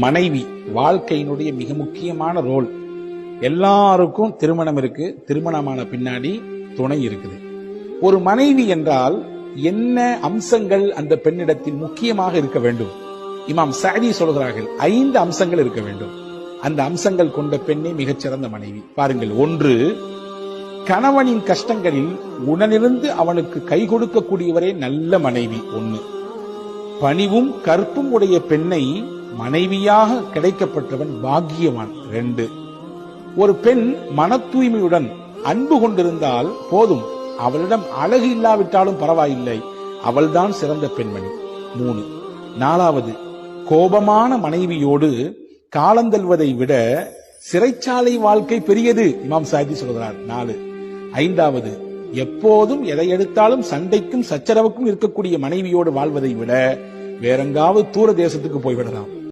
மனைவி வாழ்க்கையினுடைய மிக முக்கியமான ரோல். எல்லாருக்கும் திருமணம் இருக்கு, திருமணமான பின்னாடி துணை இருக்குது. ஒரு மனைவி என்றால் என்ன அம்சங்கள் அந்த பெண்ணிடத்தில் முக்கியமாக இருக்க வேண்டும்? இமாம் சாதி சொல்கிறார்கள் 5 அம்சங்கள் இருக்க வேண்டும். அந்த அம்சங்கள் கொண்ட பெண்ணே மிகச்சிறந்த மனைவி. பாருங்கள், 1, கணவனின் கஷ்டங்களில் உடனிருந்து அவனுக்கு கை கொடுக்கக்கூடியவரே நல்ல மனைவி. 1, பணிவும் கற்பும் உடைய பெண்ணை மனைவியாக கிடைக்கப்பட்டவன் பாக்கியவான். 2, ஒரு பெண் மன தூய்மையுடன் அன்பு கொண்டிருந்தால் போதும், அவளிடம் அழகு இல்லாவிட்டாலும் பரவாயில்லை, அவள்தான் சிறந்த பெண்மணி. 3, 4வது, கோபமான மனைவியோடு காலந்தல்வதை விட சிறைச்சாலை வாழ்க்கை பெரியது. இமாம் சாதி சொல்கிறார். 4, 5வது, எப்போதும் எதை எடுத்தாலும் சண்டைக்கும் சச்சரவுக்கும் இருக்கக்கூடிய மனைவியோடு வாழ்வதை விட வேறெங்காவது தூர தேசத்துக்கு போய்விடலாம்.